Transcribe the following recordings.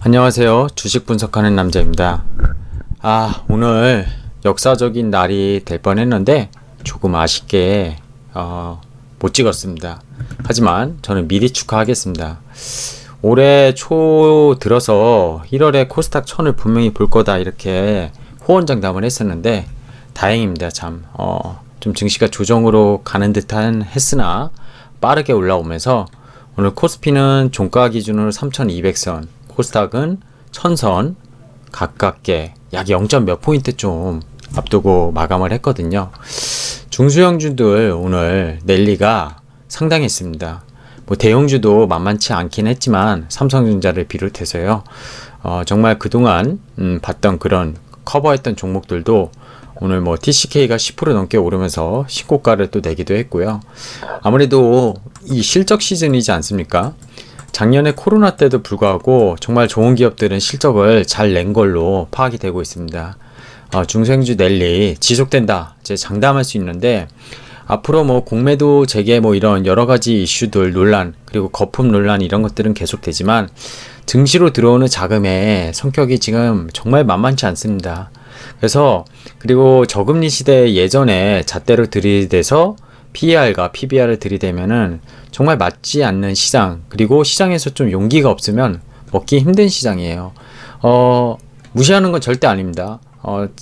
안녕하세요. 주식 분석하는 남자입니다. 오늘 역사적인 날이 될 뻔했는데 조금 아쉽게 못 찍었습니다. 하지만 저는 미리 축하하겠습니다. 올해 초 들어서 1월에 코스닥 1000을 분명히 볼 거다 이렇게 호언장담을 했었는데 다행입니다. 참 좀 증시가 조정으로 가는 듯한 했으나 빠르게 올라오면서 오늘 코스피는 종가 기준으로 3200선, 코스닥은 1000선 가깝게 약 0. 몇 포인트 좀 앞두고 마감을 했거든요. 중소형주들 오늘 랠리가 상당했습니다. 대형주도 만만치 않긴 했지만 삼성전자를 비롯해서요. 정말 그동안 봤던 그런 커버했던 종목들도 오늘 TCK가 10% 넘게 오르면서 신고가를 또 내기도 했고요. 아무래도 이 실적 시즌이지 않습니까? 작년에 코로나 때도 불구하고 정말 좋은 기업들은 실적을 잘 낸 걸로 파악이 되고 있습니다. 중소형주 랠리 지속된다 이제 장담할 수 있는데 앞으로 공매도 재개 이런 여러 가지 이슈들 논란 그리고 거품 논란 이런 것들은 계속되지만 증시로 들어오는 자금의 성격이 지금 정말 만만치 않습니다. 그래서 그리고 저금리 시대 예전에 잣대로 들이대서 PER과 PBR을 들이대면은 정말 맞지 않는 시장 그리고 시장에서 좀 용기가 없으면 먹기 힘든 시장이에요. 무시하는 건 절대 아닙니다.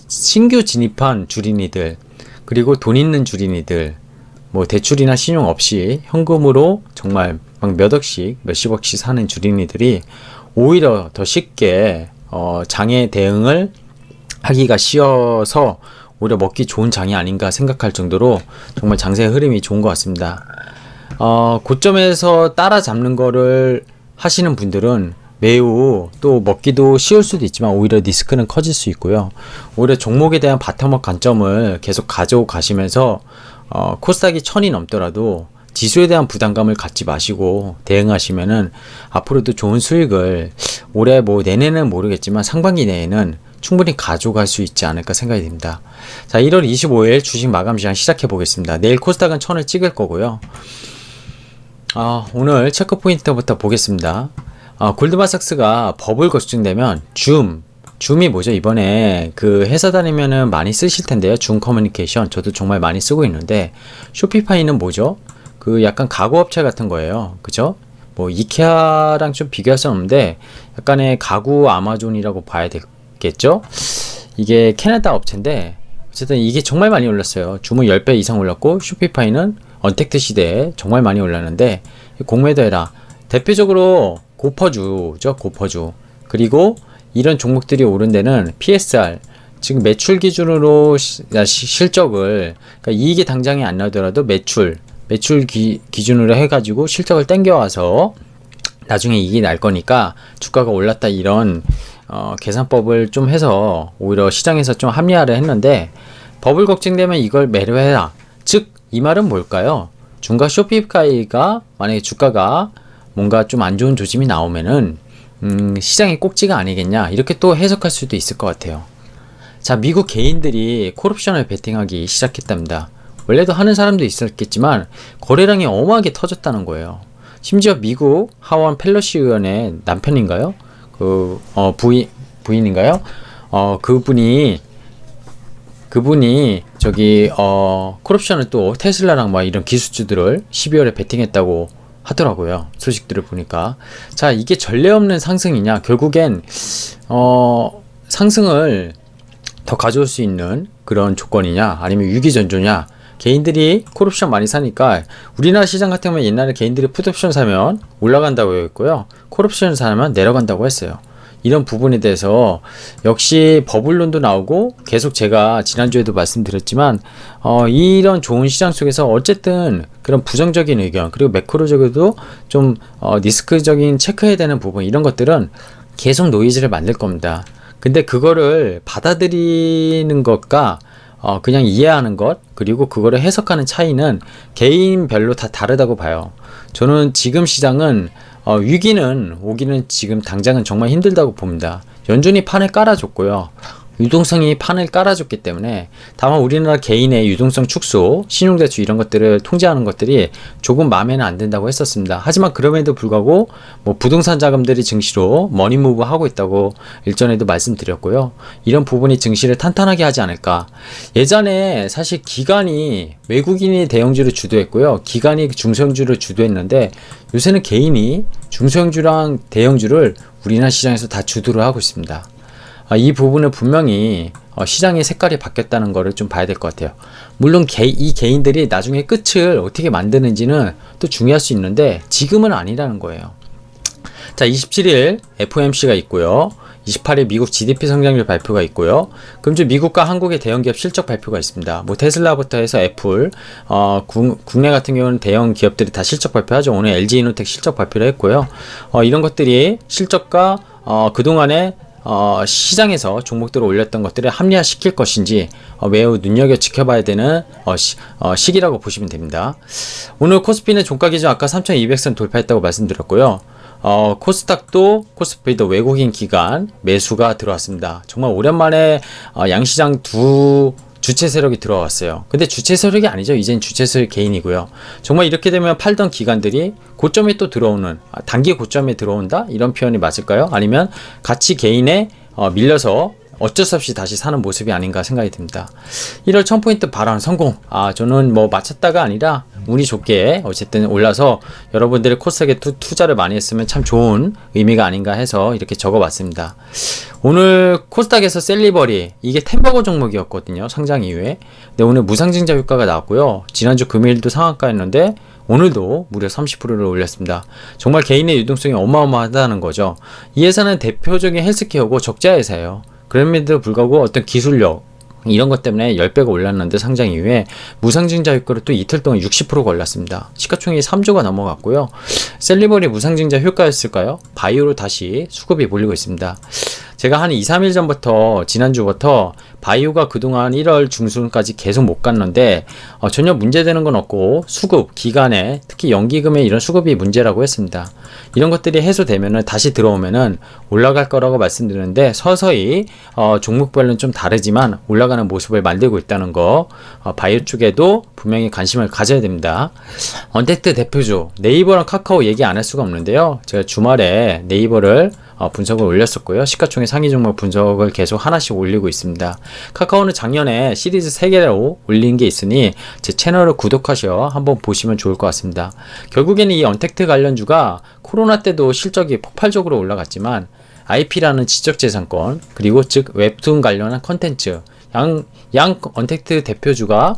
신규 진입한 주린이들 그리고 돈 있는 주린이들 대출이나 신용 없이 현금으로 정말 막 몇 억씩 몇십억씩 사는 주린이들이 오히려 더 쉽게 장에 대응을 하기가 쉬워서 오히려 먹기 좋은 장이 아닌가 생각할 정도로 정말 장세의 흐름이 좋은 것 같습니다. 고점에서 따라잡는 거를 하시는 분들은 매우 또 먹기도 쉬울 수도 있지만 오히려 리스크는 커질 수 있고요. 오히려 종목에 대한 바텀업 관점을 계속 가지고 가시면서 코스닥이 1000이 넘더라도 지수에 대한 부담감을 갖지 마시고 대응하시면은 앞으로도 좋은 수익을 올해 내내는 모르겠지만 상반기 내에는 충분히 가져갈 수 있지 않을까 생각이 듭니다. 자, 1월 25일 주식 마감 시장 시작해 보겠습니다. 내일 코스닥은 1000을 찍을 거고요. 오늘 체크 포인트부터 보겠습니다. 골드만삭스가 버블 걱정되면 줌이 뭐죠? 이번에 그 회사 다니면은 많이 쓰실 텐데요. 줌 커뮤니케이션 저도 정말 많이 쓰고 있는데 쇼피파이는 뭐죠? 그 약간 가구업체 같은 거예요. 그죠? 이케아랑 좀 비교할 수 없는데 약간의 가구 아마존이라고 봐야 되겠죠? 이게 캐나다 업체인데 어쨌든 이게 정말 많이 올랐어요. 줌은 10배 이상 올랐고 쇼피파이는 언택트 시대에 정말 많이 올랐는데 공매도해라. 대표적으로 고퍼주죠. 고퍼주. 그리고 이런 종목들이 오른 데는 PSR 지금 매출 기준으로 실적을 그러니까 이익이 당장에 안 나더라도 매출 기준으로 해가지고 실적을 땡겨와서 나중에 이익이 날 거니까 주가가 올랐다 이런 계산법을 좀 해서 오히려 시장에서 좀 합리화를 했는데 버블 걱정되면 이걸 매료해라. 즉 이 말은 뭘까요? 중과 쇼피파이가 만약에 주가가 뭔가 좀 안 좋은 조짐이 나오면은 시장의 꼭지가 아니겠냐 이렇게 또 해석할 수도 있을 것 같아요. 자, 미국 개인들이 콜옵션을 베팅하기 시작했답니다. 원래도 하는 사람도 있었겠지만 거래량이 어마하게 터졌다는 거예요. 심지어 미국 하원 펠로시 의원의 남편인가요? 부인인가요? 그분이 저기 콜옵션을 또 테슬라랑 이런 기술주들을 12월에 베팅했다고 하더라고요. 소식들을 보니까. 자, 이게 전례 없는 상승이냐? 결국엔 상승을 더 가져올 수 있는 그런 조건이냐? 아니면 위기전조냐? 개인들이 콜옵션 많이 사니까 우리나라 시장 같은 경우는 옛날에 개인들이 풋옵션 사면 올라간다고 했고요. 콜옵션 사면 내려간다고 했어요. 이런 부분에 대해서 역시 버블론도 나오고 계속 제가 지난주에도 말씀드렸지만 이런 좋은 시장 속에서 어쨌든 그런 부정적인 의견 그리고 매크로적으로도 좀 리스크적인 체크해야 되는 부분 이런 것들은 계속 노이즈를 만들 겁니다. 근데 그거를 받아들이는 것과 그냥 이해하는 것 그리고 그거를 해석하는 차이는 개인별로 다 다르다고 봐요. 저는 지금 시장은 위기는 오기는 지금 당장은 정말 힘들다고 봅니다. 연준이 판을 깔아줬고요. 유동성이 판을 깔아줬기 때문에 다만 우리나라 개인의 유동성 축소, 신용대출 이런 것들을 통제하는 것들이 조금 마음에는 안 든다고 했었습니다. 하지만 그럼에도 불구하고 뭐 부동산 자금들이 증시로 머니무브 하고 있다고 일전에도 말씀드렸고요. 이런 부분이 증시를 탄탄하게 하지 않을까. 예전에 사실 기관이 외국인이 대형주를 주도했고요. 기관이 중소형주를 주도했는데 요새는 개인이 중소형주랑 대형주를 우리나라 시장에서 다 주도를 하고 있습니다. 이 부분은 분명히 시장의 색깔이 바뀌었다는 것을 좀 봐야 될 것 같아요. 물론 이 개인들이 나중에 끝을 어떻게 만드는지는 또 중요할 수 있는데 지금은 아니라는 거예요. 자, 27일 FOMC가 있고요. 28일 미국 GDP 성장률 발표가 있고요. 그럼 좀 미국과 한국의 대형기업 실적 발표가 있습니다. 뭐 테슬라부터 해서 애플, 국내 같은 경우는 대형 기업들이 다 실적 발표하죠. 오늘 LG이노텍 실적 발표를 했고요. 이런 것들이 실적과 그동안에 시장에서 종목들을 올렸던 것들을 합리화시킬 것인지 매우 눈여겨 지켜봐야 되는 시기라고 보시면 됩니다. 오늘 코스피는 종가 기준 아까 3200선 돌파했다고 말씀드렸고요. 코스닥도 코스피도 외국인 기관 매수가 들어왔습니다. 정말 오랜만에 양시장 두 주체 세력이 들어왔어요. 근데 주체 세력이 아니죠. 이젠 주체 세력 개인이고요. 정말 이렇게 되면 팔던 기관들이 고점에 또 들어오는, 단기 고점에 들어온다? 이런 표현이 맞을까요? 아니면 같이 개인에 밀려서 어쩔 수 없이 다시 사는 모습이 아닌가 생각이 듭니다. 1월 1000포인트 발언 성공. 저는 뭐 맞췄다가 아니라 운이 좋게 어쨌든 올라서 여러분들이 코스닥에 투자를 많이 했으면 참 좋은 의미가 아닌가 해서 이렇게 적어봤습니다. 오늘 코스닥에서 셀리버리, 이게 템버거 종목이었거든요. 상장 이후에. 근데 오늘 무상증자 효과가 나왔고요. 지난주 금요일도 상한가였는데 오늘도 무려 30%를 올렸습니다. 정말 개인의 유동성이 어마어마하다는 거죠. 이 회사는 대표적인 헬스케어고 적자 회사예요. 그럼에도 불구하고 어떤 기술력 이런 것 때문에 10배가 올랐는데 상장 이후에 무상증자 효과로 또 이틀 동안 60%가 올랐습니다. 시가총액이 3조가 넘어갔고요. 셀리버리 무상증자 효과였을까요? 바이오로 다시 수급이 몰리고 있습니다. 제가 한 2, 3일 전부터 지난주부터 바이오가 그동안 1월 중순까지 계속 못 갔는데 전혀 문제되는 건 없고 수급, 기간에 특히 연기금의 이런 수급이 문제라고 했습니다. 이런 것들이 해소되면은 다시 들어오면은 올라갈 거라고 말씀드렸는데 서서히 종목별로는 좀 다르지만 올라가는 모습을 만들고 있다는 거 바이오 쪽에도 분명히 관심을 가져야 됩니다. 언택트 대표주 네이버랑 카카오 얘기 안 할 수가 없는데요. 제가 주말에 네이버를 분석을 올렸었고요. 시가총액 상위 종목 분석을 계속 하나씩 올리고 있습니다. 카카오는 작년에 시리즈 3개로 올린 게 있으니 제 채널을 구독하셔 한번 보시면 좋을 것 같습니다. 결국에는 이 언택트 관련주가 코로나 때도 실적이 폭발적으로 올라갔지만 IP라는 지적재산권 그리고 즉 웹툰 관련한 컨텐츠 양 언택트 대표주가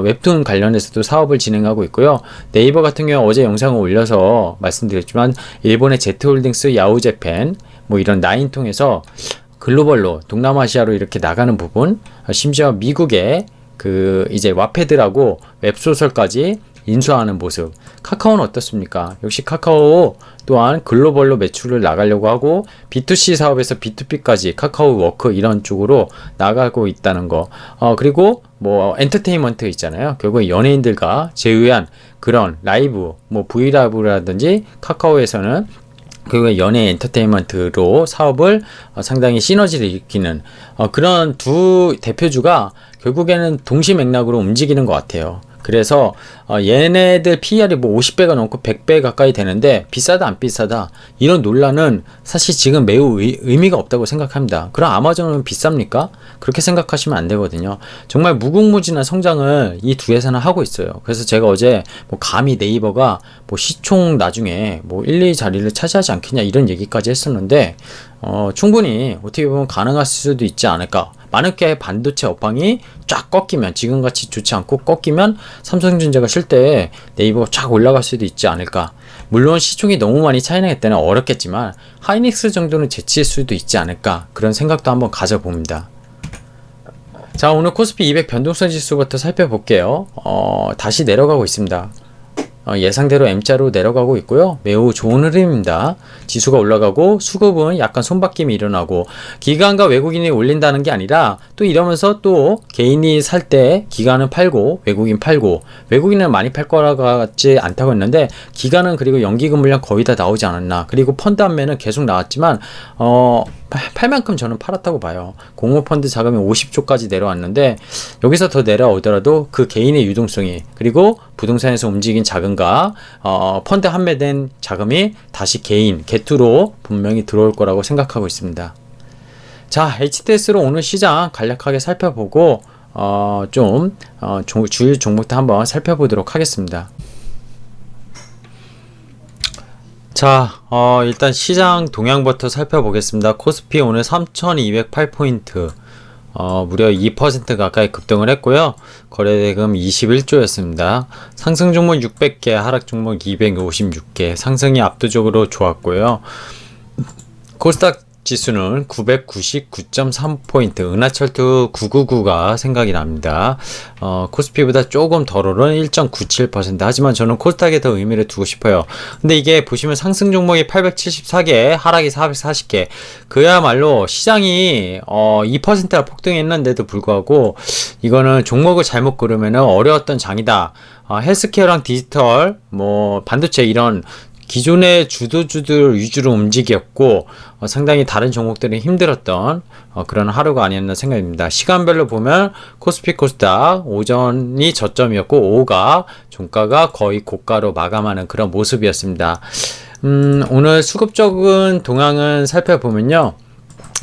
웹툰 관련해서도 사업을 진행하고 있고요. 네이버 같은 경우 어제 영상을 올려서 말씀드렸지만 일본의 제트홀딩스, 야후재팬 뭐 이런 나인 통해서 글로벌로 동남아시아로 이렇게 나가는 부분, 심지어 미국의 그 이제 와패드라고 웹소설까지 인수하는 모습. 카카오는 어떻습니까? 역시 카카오 또한 글로벌로 매출을 나가려고 하고 B2C 사업에서 B2B까지 카카오 워크 이런 쪽으로 나가고 있다는 거. 그리고 뭐 엔터테인먼트 있잖아요. 결국 연예인들과 제휴한 그런 라이브, 뭐 브이라이브라든지 카카오에서는 그 연예 엔터테인먼트로 사업을 상당히 시너지를 일으키는 그런 두 대표주가 결국에는 동시 맥락으로 움직이는 것 같아요. 그래서 얘네들 PER이 뭐 50배가 넘고 100배 가까이 되는데 비싸다 안 비싸다 이런 논란은 사실 지금 매우 의미가 없다고 생각합니다. 그럼 아마존은 비쌉니까? 그렇게 생각하시면 안 되거든요. 정말 무궁무진한 성장을 이 두 회사는 하고 있어요. 그래서 제가 어제 뭐 감히 네이버가 뭐 시총 나중에 뭐 1, 2 자리를 차지하지 않겠냐 이런 얘기까지 했었는데 충분히 어떻게 보면 가능할 수도 있지 않을까. 만약에 반도체 업황이 쫙 꺾이면 지금같이 좋지 않고 꺾이면 삼성전자가 쉴 때 네이버가 쫙 올라갈 수도 있지 않을까. 물론 시총이 너무 많이 차이나기 때문에 어렵겠지만 하이닉스 정도는 제치할 수도 있지 않을까. 그런 생각도 한번 가져봅니다. 자, 오늘 코스피 200 변동성 지수부터 살펴볼게요. 다시 내려가고 있습니다. 예상대로 M자로 내려가고 있고요. 매우 좋은 흐름입니다. 지수가 올라가고 수급은 약간 손바뀜이 일어나고 기관과 외국인이 올린다는 게 아니라 또 이러면서 또 개인이 살 때 기관은 팔고 외국인 팔고 외국인은 많이 팔 거라 같지 않다고 했는데 기관은 그리고 연기금 물량 거의 다 나오지 않았나. 그리고 펀드 한매는 계속 나왔지만 팔 만큼 저는 팔았다고 봐요. 공모펀드 자금이 50조까지 내려왔는데 여기서 더 내려오더라도 그 개인의 유동성이, 그리고 부동산에서 움직인 자금과 펀드 환매된 자금이 다시 개인, 개투로 분명히 들어올 거라고 생각하고 있습니다. 자, HTS로 오늘 시장 간략하게 살펴보고 주요 종목도 한번 살펴보도록 하겠습니다. 자, 일단 시장 동향부터 살펴보겠습니다. 코스피 오늘 3208포인트, 무려 2% 가까이 급등을 했고요. 거래대금 21조였습니다. 상승 종목 600개, 하락 종목 256개, 상승이 압도적으로 좋았고요. 코스닥 지수는 999.3포인트, 은하철도 999가 생각이 납니다. 코스피보다 조금 덜 오른 1.97%. 하지만 저는 코스닥에 더 의미를 두고 싶어요. 근데 이게 보시면 상승 종목이 874개, 하락이 440개. 그야말로 시장이 2%나 폭등했는데도 불구하고 이거는 종목을 잘못 고르면 어려웠던 장이다. 헬스케어랑 디지털, 반도체 이런 기존의 주도주들 위주로 움직였고 상당히 다른 종목들이 힘들었던 그런 하루가 아니었나 생각입니다. 시간별로 보면 코스피 코스닥 오전이 저점이었고 오후가 종가가 거의 고가로 마감하는 그런 모습이었습니다. 오늘 수급적인 동향은 살펴보면요,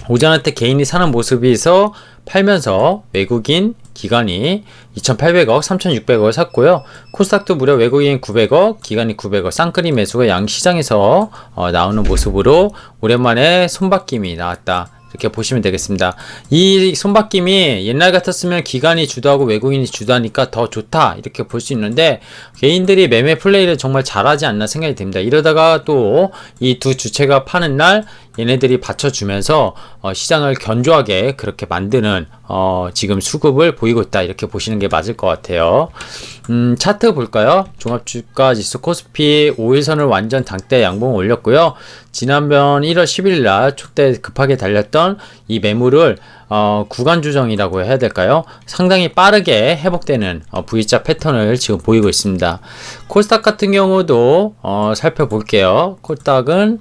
오전한테 개인이 사는 모습에서 팔면서 외국인 기관이 2,800억, 3,600억을 샀고요. 코스닥도 무려 외국인 900억, 기관이 900억, 쌍끌이 매수가 양시장에서 나오는 모습으로 오랜만에 손바뀜이 나왔다. 이렇게 보시면 되겠습니다. 이 손바뀜이 옛날 같았으면 기관이 주도하고 외국인이 주도하니까 더 좋다, 이렇게 볼 수 있는데 개인들이 매매 플레이를 정말 잘하지 않나 생각이 듭니다. 이러다가 또 이 두 주체가 파는 날 얘네들이 받쳐주면서 시장을 견조하게 그렇게 만드는 지금 수급을 보이고 있다, 이렇게 보시는 게 맞을 것 같아요. 차트 볼까요? 종합주가지수 코스피 5일선을 완전 당대 양봉 올렸고요. 지난번 1월 11일 날 촉대 급하게 달렸던 이 매물을 구간 조정이라고 해야 될까요? 상당히 빠르게 회복되는 V자 패턴을 지금 보이고 있습니다. 코스닥 같은 경우도 살펴볼게요. 코스닥은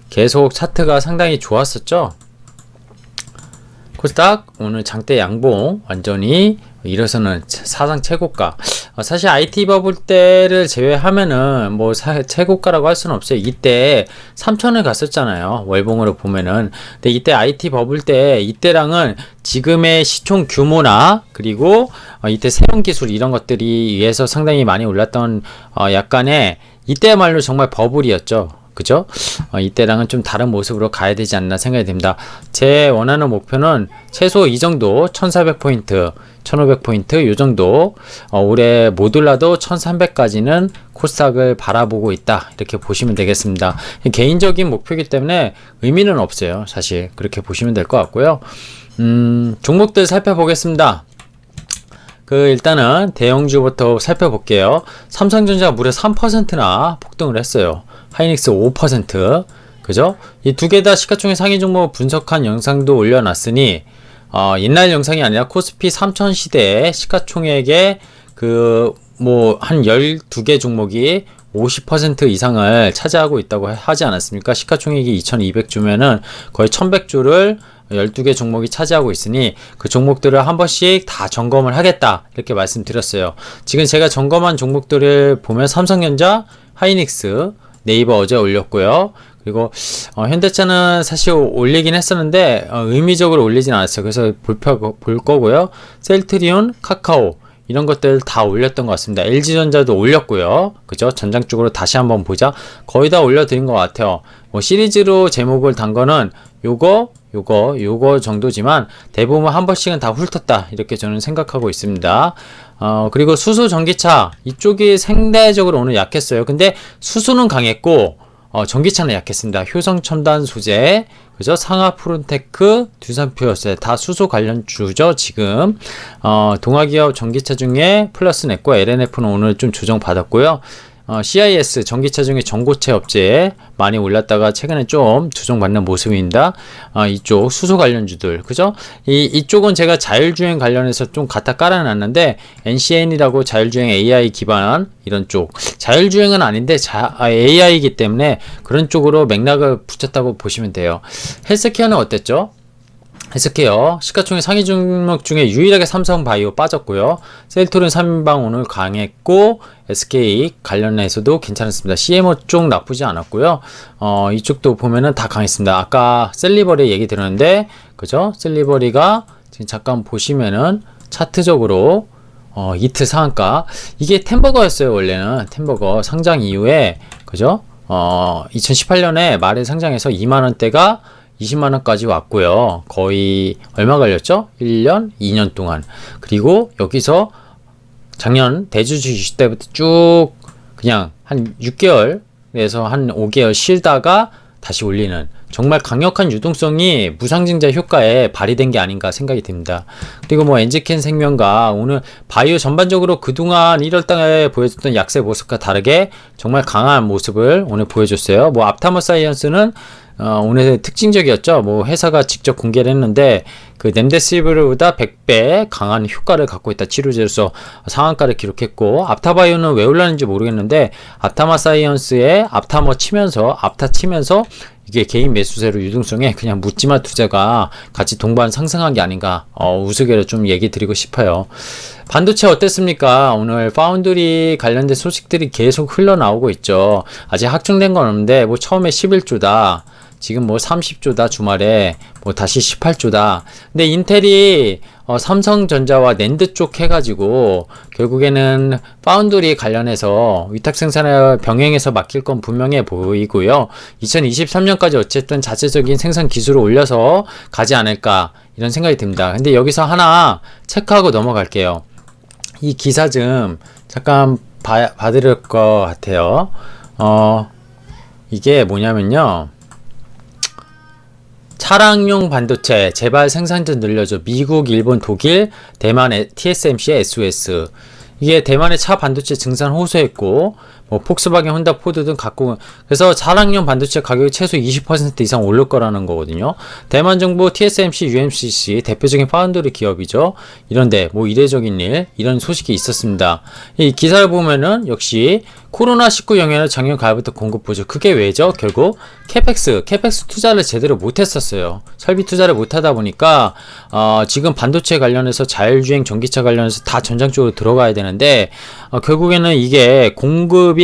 계속 차트가 상당히 좋았었죠. 코스닥 오늘 장대 양봉 완전히 일어서는 사상 최고가. 사실 IT 버블 때를 제외하면은 최고가라고 할 수는 없어요. 이때 3천을 갔었잖아요, 월봉으로 보면은. 근데 이때 IT 버블 때 이때랑은 지금의 시총 규모나 그리고 이때 새로운 기술 이런 것들이 위해서 상당히 많이 올랐던 약간의 이때야말로 정말 버블이었죠. 그죠? 이때랑은 좀 다른 모습으로 가야 되지 않나 생각이 듭니다. 제 원하는 목표는 최소 이 정도 1400포인트, 1500포인트 요 정도, 올해 못 올라도 1300까지는 코스닥을 바라보고 있다, 이렇게 보시면 되겠습니다. 개인적인 목표이기 때문에 의미는 없어요. 사실 그렇게 보시면 될 것 같고요. 종목들 살펴보겠습니다. 일단은 대형주부터 살펴볼게요. 삼성전자 무려 3%나 폭등을 했어요. 하이닉스 5%. 그죠? 이 두 개 다 시가총액 상위 종목 분석한 영상도 올려놨으니, 옛날 영상이 아니라 코스피 3000 시대의 시가총액의 한 12개 종목이 50% 이상을 차지하고 있다고 하지 않았습니까? 시가총액이 2200주면은 거의 1100주를 12개 종목이 차지하고 있으니 그 종목들을 한 번씩 다 점검을 하겠다, 이렇게 말씀드렸어요. 지금 제가 점검한 종목들을 보면 삼성전자, 하이닉스, 네이버 어제 올렸고요. 그리고 현대차는 사실 올리긴 했었는데 의미적으로 올리진 않았어요. 그래서 볼 거고요. 셀트리온, 카카오 이런 것들 다 올렸던 것 같습니다. LG전자도 올렸고요. 그죠? 전장 쪽으로 다시 한번 보자. 거의 다 올려드린 것 같아요. 시리즈로 제목을 단 거는 요거 정도지만 대부분 한 번씩은 다 훑었다, 이렇게 저는 생각하고 있습니다. 그리고 수소 전기차 이쪽이 상대적으로 오늘 약했어요. 근데 수소는 강했고 전기차는 약했습니다. 효성첨단 소재, 그죠? 상하푸른테크, 두산퓨어스 다 수소 관련주죠. 지금 동아기업 전기차 중에 플러스 냈고 LNF는 오늘 좀 조정 받았고요. CIS 전기차 중에 전고체 업체에 많이 올랐다가 최근에 좀 조정받는 모습입니다. 이쪽 수소 관련주들, 그죠? 이쪽은 제가 자율주행 관련해서 좀 갖다 깔아놨는데, NCN이라고 자율주행 AI 기반한 이런 쪽, 자율주행은 아닌데 AI이기 때문에 그런 쪽으로 맥락을 붙였다고 보시면 돼요. 헬스케어는 어땠죠? 헬스케어 시가총액 상위 종목 중에 유일하게 삼성바이오 빠졌고요. 셀토린 3인방 오늘 강했고, SK 관련해서도 괜찮았습니다. CMO 쪽 나쁘지 않았고요. 이쪽도 보면은 다 강했습니다. 아까 셀리버리 얘기 들었는데, 그죠? 셀리버리가 지금 잠깐 보시면은 차트적으로 이틀 상한가, 이게 템버거였어요. 원래는 템버거 상장 이후에, 그죠? 2018년에 말에 상장해서 2만원대가 20만원까지 왔고요. 거의 얼마 걸렸죠? 1년, 2년 동안. 그리고 여기서 작년 대주주 이슈 때부터 쭉 그냥 한 6개월에서 한 5개월 쉬다가 다시 올리는, 정말 강력한 유동성이 무상증자 효과에 발휘된 게 아닌가 생각이 듭니다. 그리고 뭐 엔지켄 생명과 오늘 바이오 전반적으로 그동안 1월달에 보여줬던 약세 모습과 다르게 정말 강한 모습을 오늘 보여줬어요. 뭐 앞타머 사이언스는 오늘 특징적이었죠. 뭐 회사가 직접 공개를 했는데 그 렘데시비르보다 100배 강한 효과를 갖고 있다. 치료제로서 상한가를 기록했고, 앞타바이오는 왜 올랐는지 모르겠는데 앞타마 사이언스에 앞타머 치면서 앞타 치면서 이게 개인 매수세로 유동성에 그냥 묻지마 투자가 같이 동반 상승한 게 아닌가, 우스개로 좀 얘기 드리고 싶어요. 반도체 어땠습니까? 오늘 파운드리 관련된 소식들이 계속 흘러나오고 있죠. 아직 확정된 건 없는데 뭐 처음에 11조다, 지금 뭐 30조다, 주말에 뭐 다시 18조다. 근데 인텔이 삼성전자와 낸드 쪽 해가지고 결국에는 파운드리 관련해서 위탁 생산을 병행해서 맡길 건 분명해 보이고요. 2023년까지 어쨌든 자체적인 생산 기술을 올려서 가지 않을까, 이런 생각이 듭니다. 근데 여기서 하나 체크하고 넘어갈게요. 이 기사 좀 잠깐 봐드릴 것 같아요. 이게 뭐냐면요, 차량용 반도체 재발 생산전 늘려줘. 미국, 일본, 독일, 대만의 TSMC의 SOS. 이게 대만의 차 반도체 증산 호소했고, 뭐 폭스바겐, 혼다, 포드 등 각국, 그래서 차량용 반도체 가격이 최소 20% 이상 오를 거라는 거거든요. 대만 정부 TSMC, UMCC 대표적인 파운드리 기업이죠. 이런데 뭐 이례적인 일, 이런 소식이 있었습니다. 이 기사를 보면은 역시 코로나19 영향으로 작년 가을부터 공급 부족. 그게 왜죠? 결국 캐펙스 투자를 제대로 못했었어요. 설비 투자를 못하다 보니까 지금 반도체 관련해서 자율주행 전기차 관련해서 다 전장 쪽으로 들어가야 되는데, 결국에는 이게 공급이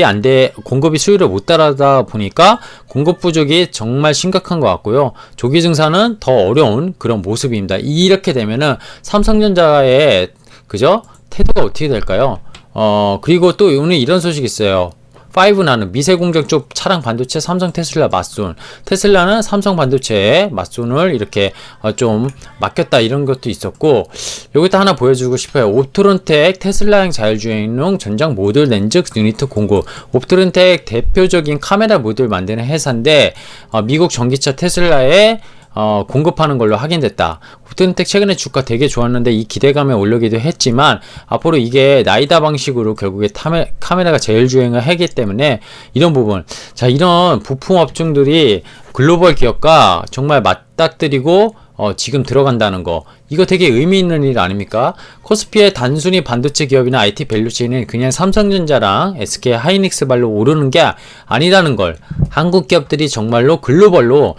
수요를 못 따라다 보니까 공급 부족이 정말 심각한 것 같고요. 조기 증산은 더 어려운 그런 모습입니다. 이렇게 되면은 삼성전자의, 그죠? 태도가 어떻게 될까요? 그리고 또 오늘 이런 소식이 있어요. 5나는 미세공정 쪽 차량 반도체 삼성 테슬라 맞손. 테슬라는 삼성 반도체에 맞손을 이렇게 좀 맡겼다, 이런 것도 있었고, 여기다 하나 보여주고 싶어요. 옵트론텍 테슬라형 자율주행용 전장 모듈 렌즈 유니트 공급. 옵트론텍 대표적인 카메라 모듈 만드는 회사인데 미국 전기차 테슬라에 공급하는 걸로 확인됐다. 옵트론텍 최근에 주가 되게 좋았는데 이 기대감에 올르기도 했지만 앞으로 이게 나이다 방식으로 결국에 카메라가 자율주행을 하기 때문에 이런 부분, 자, 이런 부품 업종들이 글로벌 기업과 정말 맞닥뜨리고 지금 들어간다는 거, 이거 되게 의미 있는 일 아닙니까? 코스피의 단순히 반도체 기업이나 IT 밸류체인은 그냥 삼성전자랑 SK 하이닉스 발로 오르는 게 아니라는 걸, 한국 기업들이 정말로 글로벌로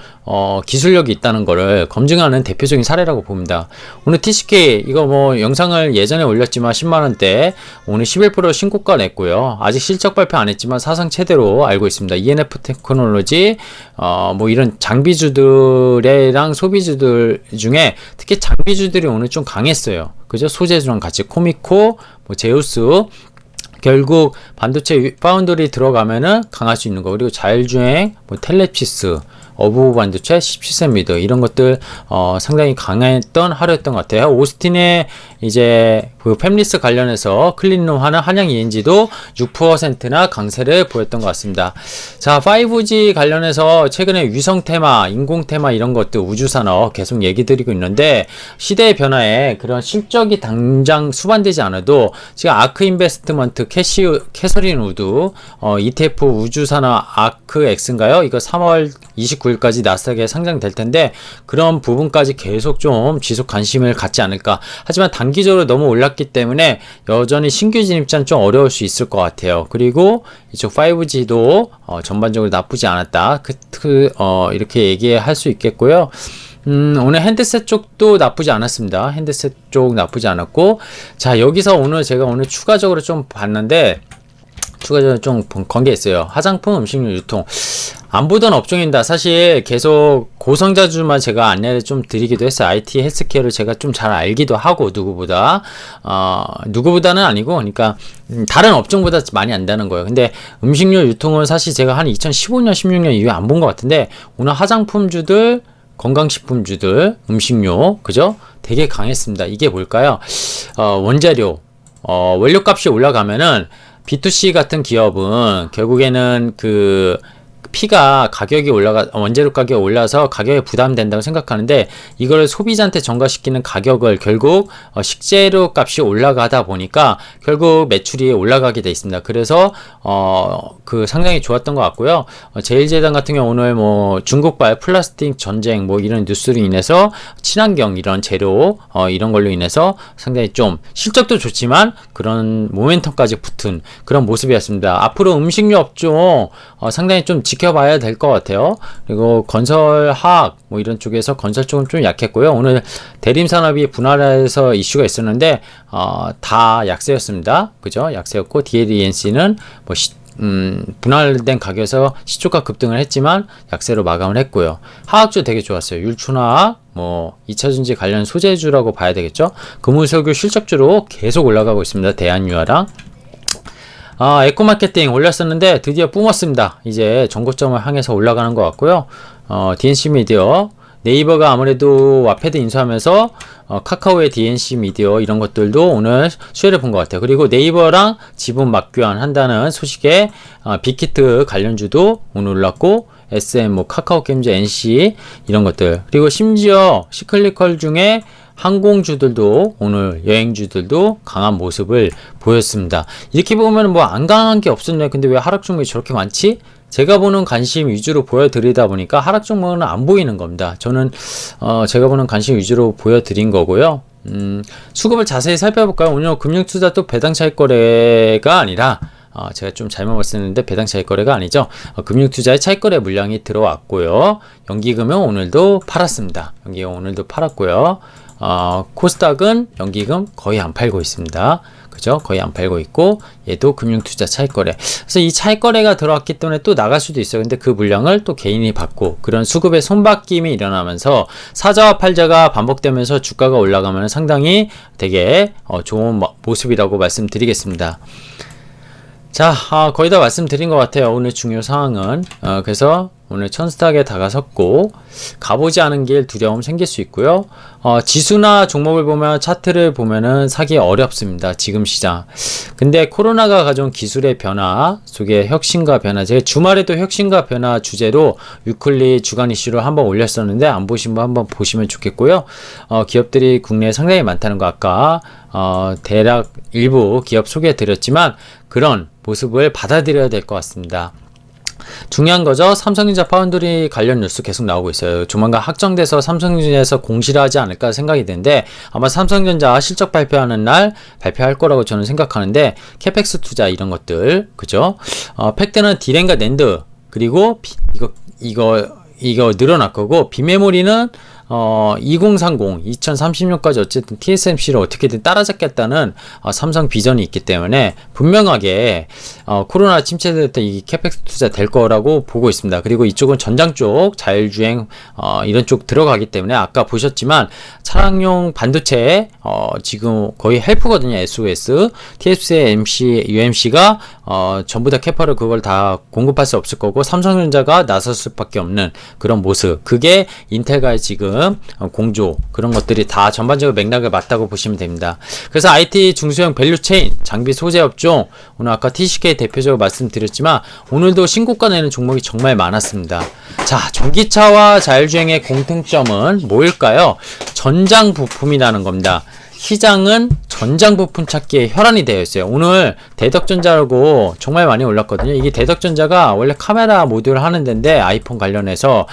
기술력이 있다는 거를 검증하는 대표적인 사례라고 봅니다. 오늘 TCK 이거 뭐 영상을 예전에 올렸지만 10만원대 오늘 11% 신고가 냈고요. 아직 실적 발표 안 했지만 사상 최대로 알고 있습니다. ENF 테크놀로지 뭐 이런 장비주들이랑 소비주들 중에 특히 장비주들이 오늘 좀 강했어요. 그죠? 소재주랑 같이 코미코, 뭐 제우스, 결국 반도체 파운드리 들어가면은 강할 수 있는 거. 그리고 자율주행, 뭐 텔레피스, 어부 반도체, 17세미드 이런 것들 상당히 강했던 하루였던 것 같아요. 오스틴의 이제 그 팹리스 관련해서 클린룸 하는 한양 ENG도 6%나 강세를 보였던 것 같습니다. 자, 5G 관련해서 최근에 위성 테마, 인공 테마 이런 것들 우주산업 계속 얘기 드리고 있는데 시대의 변화에 그런 실적이 당장 수반되지 않아도 지금 아크 인베스트먼트 캐서린 우드 ETF 우주산업 아크 X인가요? 이거 3월 29일까지 나스닥에 상장될 텐데 그런 부분까지 계속 좀 지속 관심을 갖지 않을까. 하지만 단기적으로 너무 올랐기 때문에 여전히 신규 진입자는 좀 어려울 수 있을 것 같아요. 그리고 이쪽 5G도 전반적으로 나쁘지 않았다. 이렇게 얘기할 수 있겠고요. 오늘 핸드셋 쪽도 나쁘지 않았습니다. 핸드셋 쪽 나쁘지 않았고, 자, 여기서 제가 오늘 추가적으로 좀 봤는데, 추가적으로 좀 건 게 있어요. 화장품, 음식료 유통. 안 보던 업종입니다. 사실 계속 고성자주만 제가 안내를 좀 드리기도 했어요. IT 헬스케어를 제가 좀 잘 알기도 하고, 누구보다는 아니고, 그러니까, 다른 업종보다 많이 안다는 거예요. 근데 음식료 유통은 사실 제가 한 2015년, 16년 이후에 안 본 것 같은데, 오늘 화장품주들, 건강식품주들, 음식료, 그죠? 되게 강했습니다. 이게 뭘까요? 원재료, 원료값이 올라가면은, B2C 같은 기업은 결국에는 가격이 원재료 가격이 올라서 가격에 부담된다고 생각하는데 이걸 소비자한테 전가시키는 가격을 결국 식재료 값이 올라가다 보니까 결국 매출이 올라가게 돼 있습니다. 그래서 상당히 좋았던 것 같고요. 제일제당 같은 경우 오늘 중국발 플라스틱 전쟁 이런 뉴스로 인해서 친환경 이런 재료 이런 걸로 인해서 상당히 좀 실적도 좋지만 그런 모멘텀까지 붙은 그런 모습이었습니다. 앞으로 음식료 업종 상당히 좀 지켜봐야 될 것 같아요. 그리고 건설화학 이런 쪽에서 건설 쪽은 좀 약했고요. 오늘 대림산업이 분할해서 이슈가 있었는데 다 약세였습니다. 그죠? 약세였고 DLENC는 분할된 가격에서 시초가 급등을 했지만 약세로 마감을 했고요. 화학주 되게 좋았어요. 율춘화학, 2차전지 관련 소재주라고 봐야 되겠죠. 금호석유 실적주로 계속 올라가고 있습니다. 대한유화랑 에코마케팅 올렸었는데 드디어 뿜었습니다. 이제 전고점을 향해서 올라가는 것 같고요. DNC 미디어, 네이버가 아무래도 와패드 인수하면서 카카오의 DNC 미디어 이런 것들도 오늘 수혜를 본 것 같아요. 그리고 네이버랑 지분 맞교환 한다는 소식에 빅히트 관련주도 오늘 올랐고 SM, 카카오게임즈, NC 이런 것들, 그리고 심지어 시클리컬 중에 항공주들도 오늘 여행주들도 강한 모습을 보였습니다. 이렇게 보면 안 강한 게 없었네. 근데 왜 하락 종목이 저렇게 많지? 제가 보는 관심 위주로 보여드리다 보니까 하락 종목은 안 보이는 겁니다. 저는 제가 보는 관심 위주로 보여드린 거고요. 수급을 자세히 살펴볼까요? 오늘 금융투자 또 배당 차익 거래가 아니라 제가 좀 잘못 말씀했는데 배당 차익 거래가 아니죠. 금융투자의 차익 거래 물량이 들어왔고요. 연기금은 오늘도 팔았습니다. 연기금 오늘도 팔았고요. 코스닥은 연기금 거의 안 팔고 있습니다. 그죠? 거의 안 팔고 있고 얘도 금융투자 차익거래. 그래서 이 차익거래가 들어왔기 때문에 또 나갈 수도 있어요. 근데 그 물량을 또 개인이 받고 그런 수급의 손바뀜이 일어나면서 사자와 팔자가 반복되면서 주가가 올라가면 상당히 되게 좋은 모습이라고 말씀드리겠습니다. 자, 거의 다 말씀드린 것 같아요. 오늘 중요 사항은. 그래서 오늘 천스탁에 다가섰고 가보지 않은 길 두려움 생길 수 있고요. 지수나 종목을 보면 차트를 보면은 사기 어렵습니다. 지금 시장. 근데 코로나가 가져온 기술의 변화 속에 혁신과 변화, 제가 주말에도 혁신과 변화 주제로 위클리 주간 이슈로 한번 올렸었는데 안 보신 분 한번 보시면 좋겠고요. 기업들이 국내에 상당히 많다는 거 아까 대략 일부 기업 소개해 드렸지만 그런 모습을 받아들여야 될 것 같습니다. 중요한 거죠. 삼성전자 파운드리 관련 뉴스 계속 나오고 있어요. 조만간 확정돼서 삼성전자에서 공시를 하지 않을까 생각이 되는데 아마 삼성전자 실적 발표하는 날 발표할 거라고 저는 생각하는데 캐펙스 투자 이런 것들, 그죠? 팩트는 디램과 낸드 그리고 이거 늘어날 거고 비메모리는 2030, 2030년까지 어쨌든 TSMC를 어떻게든 따라잡겠다는 삼성 비전이 있기 때문에 분명하게 코로나 침체될 때 이 캐펙스 투자 될 거라고 보고 있습니다. 그리고 이쪽은 전장 쪽 자율주행 이런 쪽 들어가기 때문에 아까 보셨지만 차량용 반도체 지금 거의 헬프거든요. SOS, TSMC, UMC가 전부 다 캐파를 그걸 다 공급할 수 없을 거고 삼성전자가 나설 수밖에 없는 그런 모습. 그게 인텔과의 지금 공조 그런 것들이 다 전반적으로 맥락을 맞다고 보시면 됩니다. 그래서 IT 중소형 밸류체인 장비 소재 업종 오늘 아까 TCK 대표적으로 말씀드렸지만 오늘도 신고가 내는 종목이 정말 많았습니다. 자, 전기차와 자율주행의 공통점은 뭐일까요? 전장 부품이라는 겁니다. 시장은 전장 부품 찾기에 혈안이 되어 있어요. 오늘 대덕전자라고 정말 많이 올랐거든요. 이게 대덕전자가 원래 카메라 모듈을 하는 데인데 아이폰 관련해서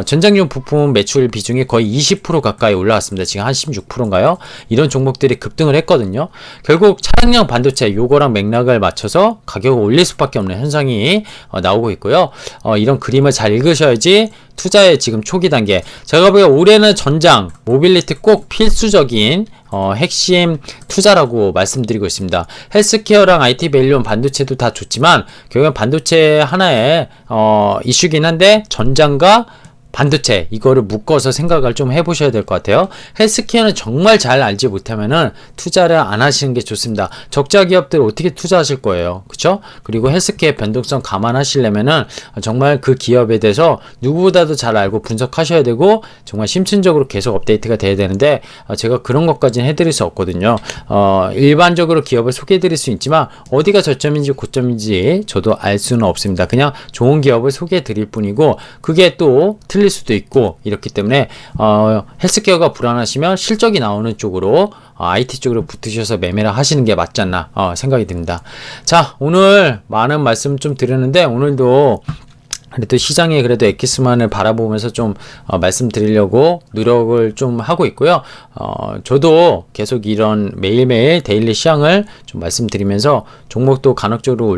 전장용 부품 매출 비중이 거의 20% 가까이 올라왔습니다. 지금 한 16%인가요? 이런 종목들이 급등을 했거든요. 결국 차량용 반도체 요거랑 맥락을 맞춰서 가격을 올릴 수밖에 없는 현상이 나오고 있고요. 이런 그림을 잘 읽으셔야지 투자의 지금 초기 단계. 제가 보기에 올해는 전장, 모빌리티 꼭 필수적인 핵심 투자라고 말씀드리고 있습니다. 헬스케어랑 IT 밸류는 반도체도 다 좋지만 결국엔 반도체 하나의 이슈긴 한데 전장과 반도체 이거를 묶어서 생각을 좀 해보셔야 될 것 같아요. 헬스케어는 정말 잘 알지 못하면은 투자를 안 하시는 게 좋습니다. 적자 기업들 어떻게 투자하실 거예요, 그렇죠? 그리고 헬스케어 변동성 감안하시려면은 정말 그 기업에 대해서 누구보다도 잘 알고 분석하셔야 되고 정말 심층적으로 계속 업데이트가 돼야 되는데 제가 그런 것까지는 해드릴 수 없거든요. 일반적으로 기업을 소개해드릴 수 있지만 어디가 저점인지 고점인지 저도 알 수는 없습니다. 그냥 좋은 기업을 소개해드릴 뿐이고 그게 또 틀릴 수도 있고 이렇기 때문에 헬스케어가 불안하시면 실적이 나오는 쪽으로 IT 쪽으로 붙으셔서 매매를 하시는 게 맞지 않나 생각이 듭니다. 자, 오늘 많은 말씀 좀 드렸는데 오늘도 그래도 시장에 그래도 엑기스만을 바라보면서 좀 말씀드리려고 노력을 좀 하고 있고요. 저도 계속 이런 매일매일 데일리 시황을 좀 말씀드리면서 종목도 간혹적으로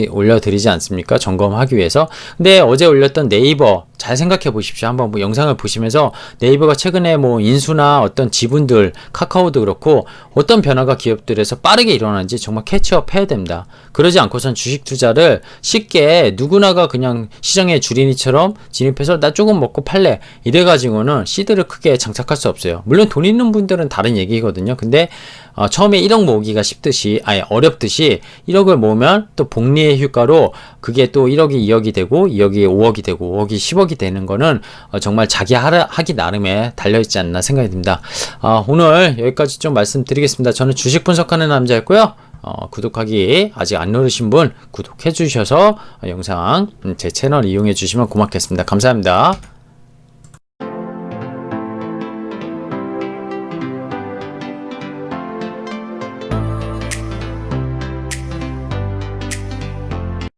올려드리지 않습니까? 점검하기 위해서. 근데 어제 올렸던 네이버 잘 생각해 보십시오. 한번 뭐 영상을 보시면서 네이버가 최근에 뭐 인수나 어떤 지분들, 카카오도 그렇고 어떤 변화가 기업들에서 빠르게 일어나는지 정말 캐치업 해야 됩니다. 그러지 않고선 주식 투자를 쉽게 누구나가 그냥 시장의 주린이처럼 진입해서 나 조금 먹고 팔래 이래가지고는 시드를 크게 장착할 수 없어요. 물론 돈 있는 분들은 다른 얘기거든요. 근데 처음에 1억 모으기가 쉽듯이 어렵듯이 1억을 모으면 또 복리의 효과로 그게 또 1억이 2억이 되고 2억이 5억이 되고 5억이 10억이 되는 거는 정말 자기 하기 나름에 달려있지 않나 생각이 듭니다. 오늘 여기까지 좀 말씀드리겠습니다. 저는 주식 분석하는 남자였고요. 구독하기 아직 안 누르신 분 구독해 주셔서 영상 제 채널 이용해 주시면 고맙겠습니다. 감사합니다.